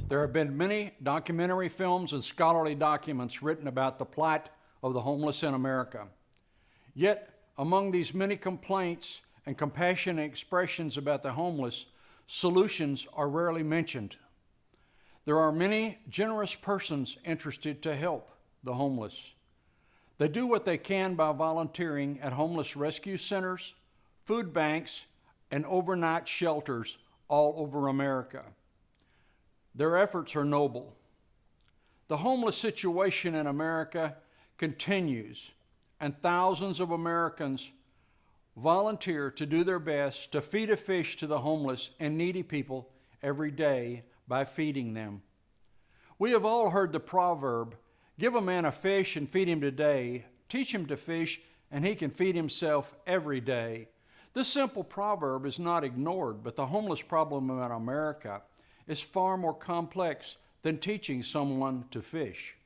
There have been many documentary films and scholarly documents written about the plight of the homeless in America. Yet, among these many complaints and compassionate expressions about the homeless, solutions are rarely mentioned. There are many generous persons interested to help the homeless. They do what they can by volunteering at homeless rescue centers, food banks, and overnight shelters all over America. Their efforts are noble. The homeless situation in America continues, and thousands of Americans volunteer to do their best to feed a fish to the homeless and needy people every day by feeding them. We have all heard the proverb, "Give a man a fish and feed him today. Teach him to fish and he can feed himself every day." This simple proverb is not ignored, but the homeless problem in America is far more complex than teaching someone to fish.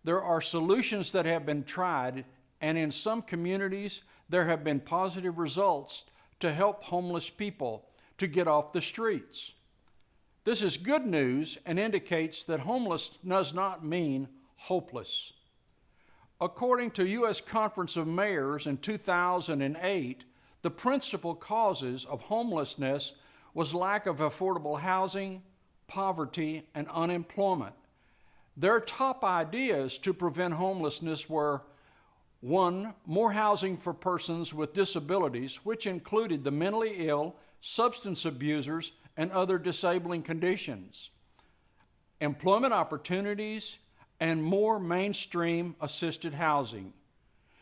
There are solutions that have been tried, and in some communities there have been positive results to help homeless people to get off the streets. This is good news and indicates that homeless does not mean hopeless. According to U.S. Conference of Mayors in 2008, the principal causes of homelessness was lack of affordable housing, poverty, and unemployment. Their top ideas to prevent homelessness were: 1, more housing for persons with disabilities, which included the mentally ill, substance abusers, and other disabling conditions; employment opportunities, and more mainstream assisted housing.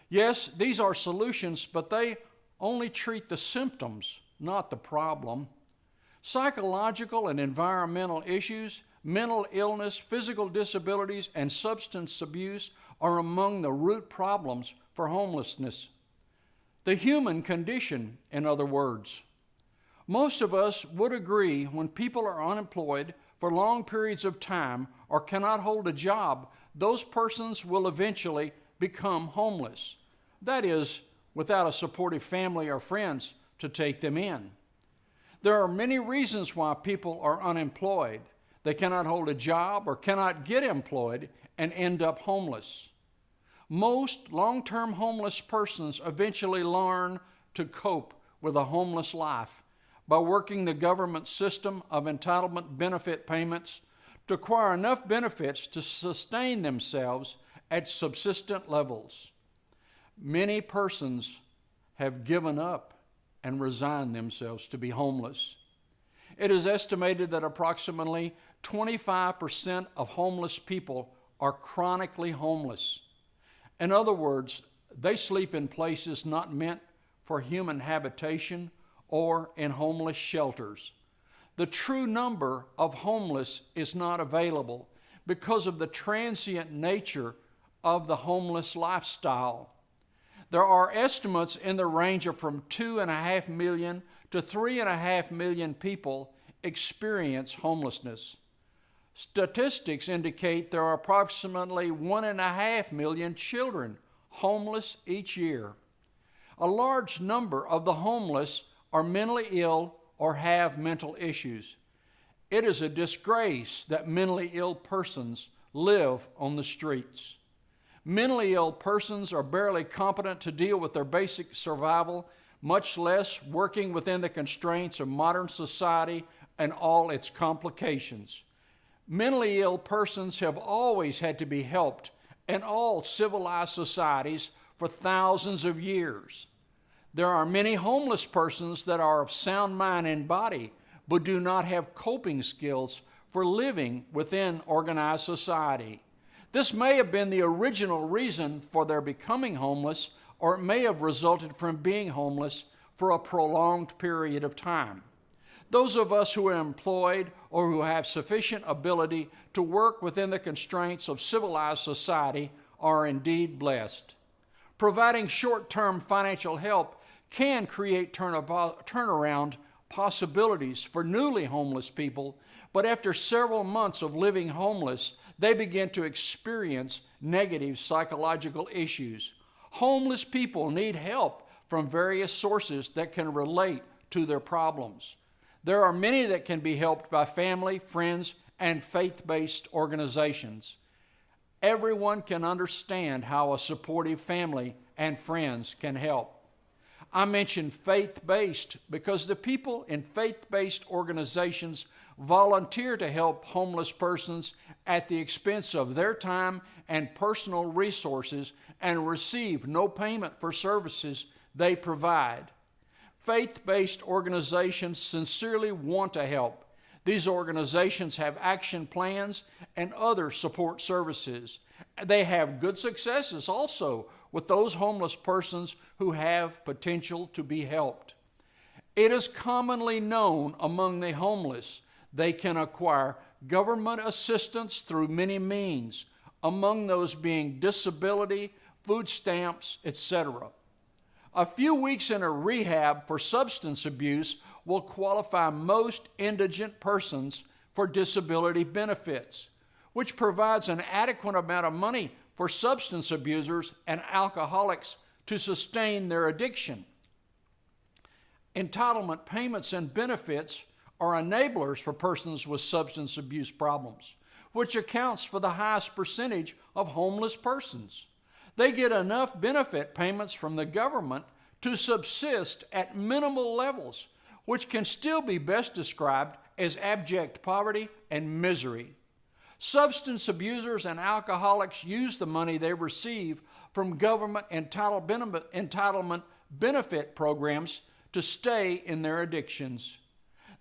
Yes, these are solutions, but they only treat the symptoms, not the problem. Psychological and environmental issues, mental illness, physical disabilities, and substance abuse are among the root problems for homelessness. The human condition, in other words. Most of us would agree when people are unemployed for long periods of time or cannot hold a job, those persons will eventually become homeless. That is, without a supportive family or friends to take them in. There are many reasons why people are unemployed. They cannot hold a job or cannot get employed and end up homeless. Most long-term homeless persons eventually learn to cope with a homeless life by working the government system of entitlement benefit payments to acquire enough benefits to sustain themselves at subsistent levels. Many persons have given up and resigned themselves to be homeless. It is estimated that approximately 25% of homeless people are chronically homeless. In other words, they sleep in places not meant for human habitation or in homeless shelters. The true number of homeless is not available because of the transient nature of the homeless lifestyle. There are estimates in the range of from 2.5 million to 3.5 million people experience homelessness. Statistics indicate there are approximately 1.5 million children homeless each year. A large number of the homeless are mentally ill or have mental issues. It is a disgrace that mentally ill persons live on the streets. Mentally ill persons are barely competent to deal with their basic survival, much less working within the constraints of modern society and all its complications. Mentally ill persons have always had to be helped in all civilized societies for thousands of years. There are many homeless persons that are of sound mind and body, but do not have coping skills for living within organized society. This may have been the original reason for their becoming homeless, or it may have resulted from being homeless for a prolonged period of time. Those of us who are employed or who have sufficient ability to work within the constraints of civilized society are indeed blessed. Providing short-term financial help can create turnaround possibilities for newly homeless people, but after several months of living homeless, they begin to experience negative psychological issues. Homeless people need help from various sources that can relate to their problems. There are many that can be helped by family, friends, and faith-based organizations. Everyone can understand how a supportive family and friends can help. I mention faith-based because the people in faith-based organizations volunteer to help homeless persons at the expense of their time and personal resources and receive no payment for services they provide. Faith-based organizations sincerely want to help. These organizations have action plans and other support services. They have good successes also with those homeless persons who have potential to be helped. It is commonly known among the homeless they can acquire government assistance through many means, among those being disability, food stamps, etc. A few weeks in a rehab for substance abuse will qualify most indigent persons for disability benefits, which provides an adequate amount of money for substance abusers and alcoholics to sustain their addiction. Entitlement payments and benefits are enablers for persons with substance abuse problems, which accounts for the highest percentage of homeless persons. They get enough benefit payments from the government to subsist at minimal levels, which can still be best described as abject poverty and misery. Substance abusers and alcoholics use the money they receive from government entitlement benefit programs to stay in their addictions.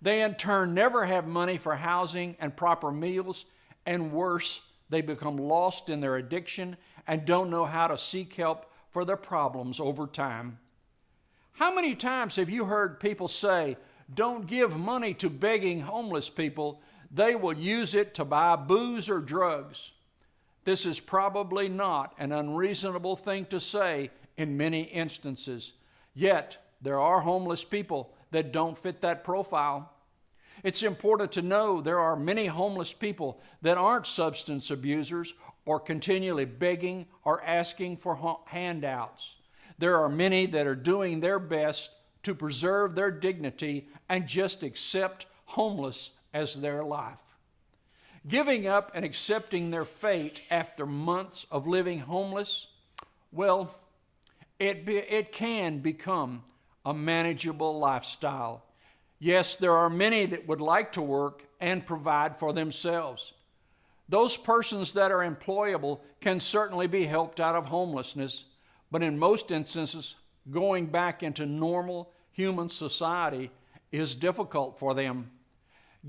They in turn never have money for housing and proper meals, and worse, they become lost in their addiction and don't know how to seek help for their problems over time. How many times have you heard people say, "Don't give money to begging homeless people, they will use it to buy booze or drugs"? This is probably not an unreasonable thing to say in many instances. Yet, there are homeless people that don't fit that profile. It's important to know there are many homeless people that aren't substance abusers or continually begging or asking for handouts. There are many that are doing their best to preserve their dignity and just accept homeless as their life. Giving up and accepting their fate after months of living homeless, well, it can become a manageable lifestyle. Yes, there are many that would like to work and provide for themselves. Those persons that are employable can certainly be helped out of homelessness, but in most instances, going back into normal human society is difficult for them.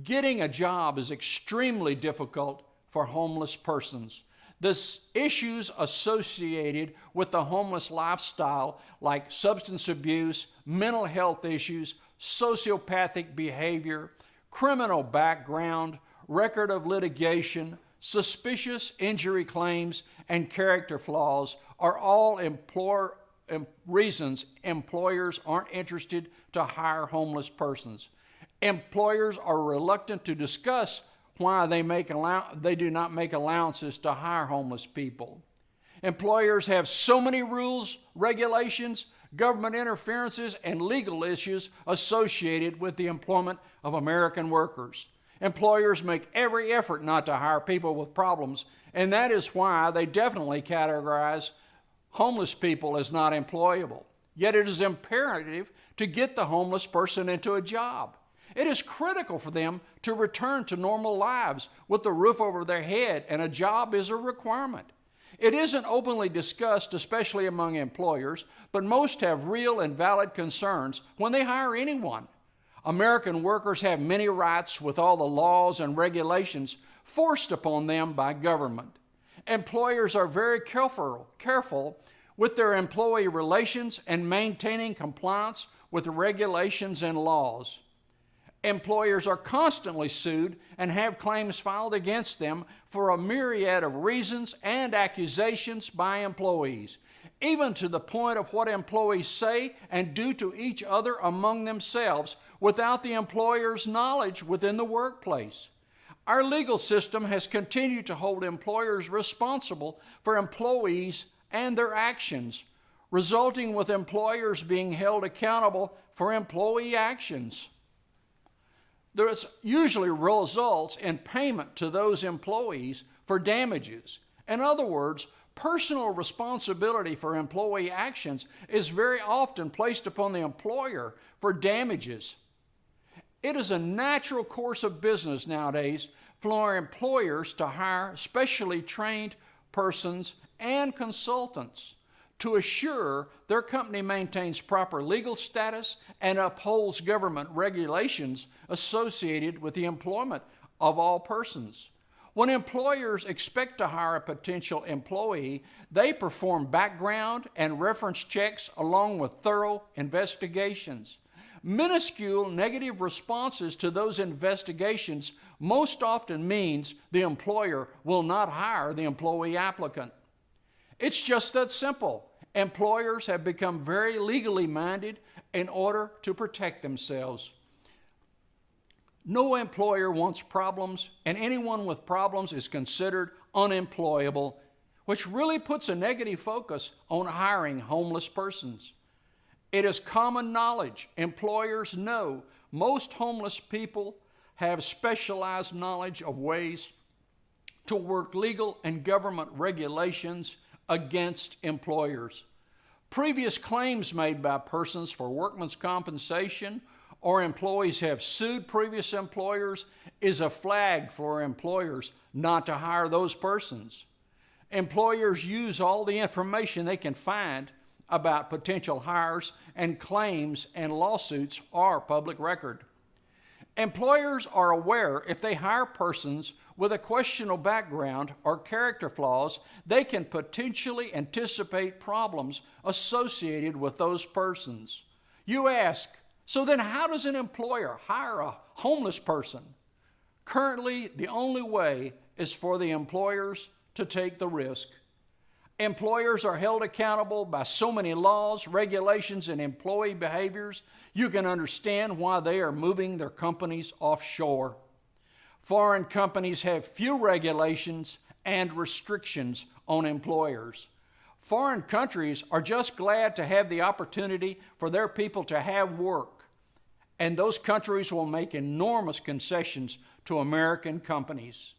Getting a job is extremely difficult for homeless persons. The issues associated with the homeless lifestyle, like substance abuse, mental health issues, sociopathic behavior, criminal background, record of litigation, suspicious injury claims, and character flaws are all reasons employers aren't interested to hire homeless persons. Employers are reluctant to discuss why they do not make allowances to hire homeless people. Employers have so many rules, regulations, government interferences, and legal issues associated with the employment of American workers. Employers make every effort not to hire people with problems, and that is why they definitely categorize homeless people as not employable. Yet it is imperative to get the homeless person into a job. It is critical for them to return to normal lives with the roof over their head, and a job is a requirement. It isn't openly discussed, especially among employers, but most have real and valid concerns when they hire anyone. American workers have many rights with all the laws and regulations forced upon them by government. Employers are very careful with their employee relations and maintaining compliance with the regulations and laws. Employers are constantly sued and have claims filed against them for a myriad of reasons and accusations by employees, even to the point of what employees say and do to each other among themselves without the employer's knowledge within the workplace. Our legal system has continued to hold employers responsible for employees and their actions, resulting with employers being held accountable for employee actions. This usually results in payment to those employees for damages. In other words, personal responsibility for employee actions is very often placed upon the employer for damages. It is a natural course of business nowadays for employers to hire specially trained persons and consultants to assure their company maintains proper legal status and upholds government regulations associated with the employment of all persons. When employers expect to hire a potential employee, they perform background and reference checks along with thorough investigations. Minuscule negative responses to those investigations most often means the employer will not hire the employee applicant. It's just that simple. Employers have become very legally minded in order to protect themselves. No employer wants problems, and anyone with problems is considered unemployable, which really puts a negative focus on hiring homeless persons. It is common knowledge. Employers know most homeless people have specialized knowledge of ways to work legal and government regulations against employers. Previous claims made by persons for workman's compensation or employees have sued previous employers is a flag for employers not to hire those persons. Employers use all the information they can find about potential hires, and claims and lawsuits are public record. Employers are aware if they hire persons with a questionable background or character flaws, they can potentially anticipate problems associated with those persons. You ask, so then how does an employer hire a homeless person? Currently, the only way is for the employers to take the risk. Employers are held accountable by so many laws, regulations, and employee behaviors, you can understand why they are moving their companies offshore. Foreign companies have few regulations and restrictions on employers. Foreign countries are just glad to have the opportunity for their people to have work, and those countries will make enormous concessions to American companies.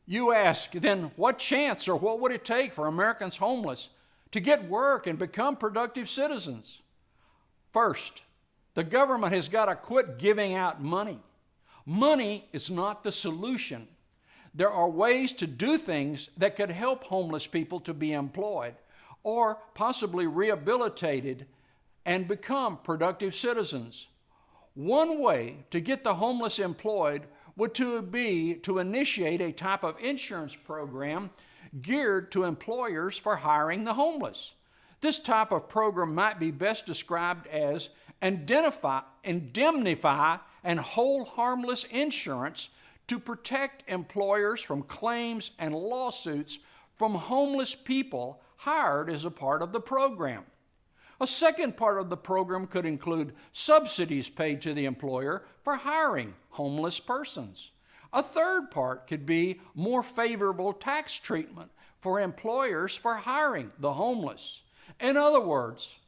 You ask, then what chance or what would it take for Americans homeless to get work and become productive citizens? First, the government has got to quit giving out money. Money is not the solution. There are ways to do things that could help homeless people to be employed or possibly rehabilitated and become productive citizens. One way to get the homeless employed would be to initiate a type of insurance program geared to employers for hiring the homeless. This type of program might be best described as indemnify and hold harmless insurance to protect employers from claims and lawsuits from homeless people hired as a part of the program. A second part of the program could include subsidies paid to the employer for hiring homeless persons. A third part could be more favorable tax treatment for employers for hiring the homeless. In other words,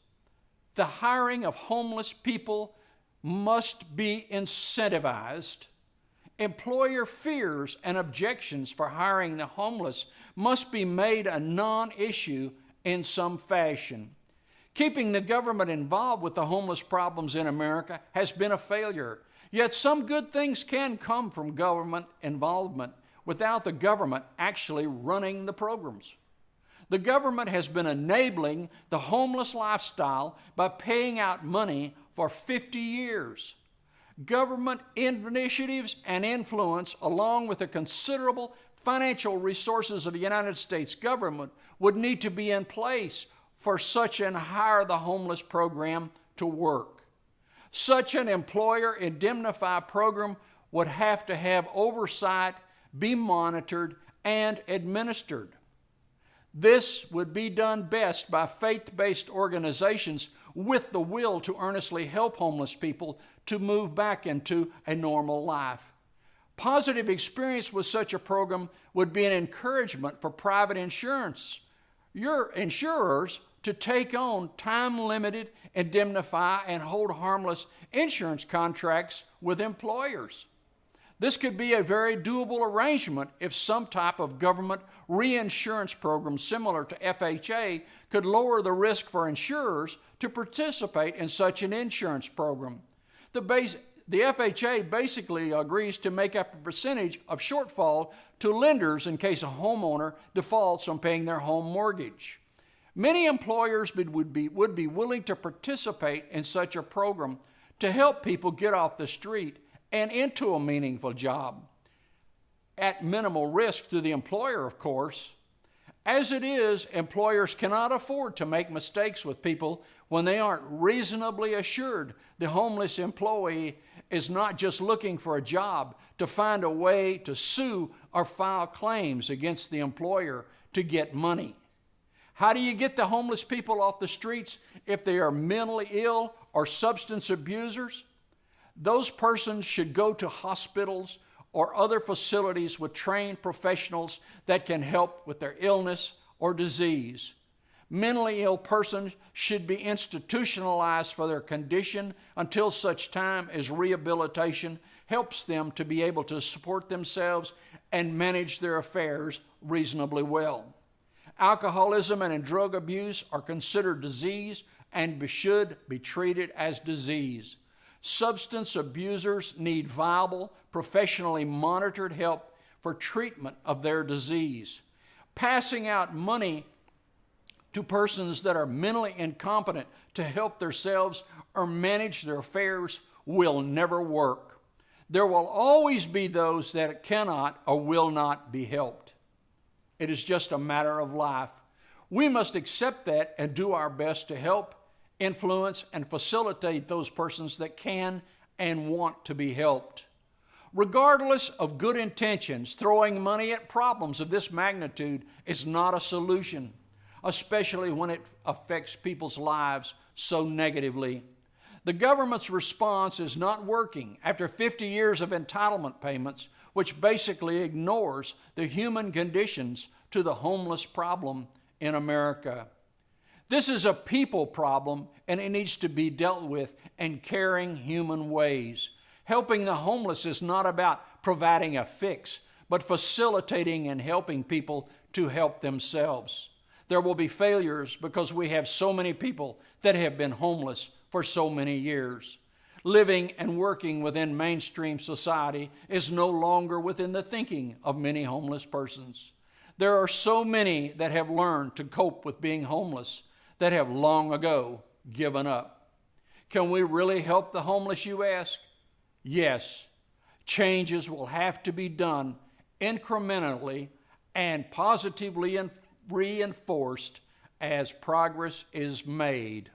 the hiring of homeless people must be incentivized. Employer fears and objections for hiring the homeless must be made a non-issue in some fashion. Keeping the government involved with the homeless problems in America has been a failure. Yet some good things can come from government involvement without the government actually running the programs. The government has been enabling the homeless lifestyle by paying out money for 50 years. Government initiatives and influence, along with the considerable financial resources of the United States government, would need to be in place for such an Hire the Homeless program to work. Such an employer indemnify program would have to have oversight, be monitored, and administered. This would be done best by faith-based organizations with the will to earnestly help homeless people to move back into a normal life. Positive experience with such a program would be an encouragement for private insurers to take on time-limited, indemnify, and hold harmless insurance contracts with employers. This could be a very doable arrangement if some type of government reinsurance program similar to FHA could lower the risk for insurers to participate in such an insurance program. The FHA basically agrees to make up a percentage of shortfall to lenders in case a homeowner defaults on paying their home mortgage. Many employers would be willing to participate in such a program to help people get off the street and into a meaningful job, at minimal risk to the employer, of course. As it is, employers cannot afford to make mistakes with people when they aren't reasonably assured the homeless employee is not just looking for a job to find a way to sue or file claims against the employer to get money. How do you get the homeless people off the streets if they are mentally ill or substance abusers? Those persons should go to hospitals or other facilities with trained professionals that can help with their illness or disease. Mentally ill persons should be institutionalized for their condition until such time as rehabilitation helps them to be able to support themselves and manage their affairs reasonably well. Alcoholism and drug abuse are considered disease and should be treated as disease. Substance abusers need viable, professionally monitored help for treatment of their disease. Passing out money to persons that are mentally incompetent to help themselves or manage their affairs will never work. There will always be those that cannot or will not be helped. It is just a matter of life. We must accept that and do our best to help, influence, and facilitate those persons that can and want to be helped. Regardless of good intentions, throwing money at problems of this magnitude is not a solution, especially when it affects people's lives so negatively. The government's response is not working after 50 years of entitlement payments, which basically ignores the human conditions to the homeless problem in America. This is a people problem, and it needs to be dealt with in caring human ways. Helping the homeless is not about providing a fix, but facilitating and helping people to help themselves. There will be failures because we have so many people that have been homeless for so many years. Living and working within mainstream society is no longer within the thinking of many homeless persons. There are so many that have learned to cope with being homeless that have long ago given up. Can we really help the homeless, you ask? Yes. Changes will have to be done incrementally and positively reinforced as progress is made.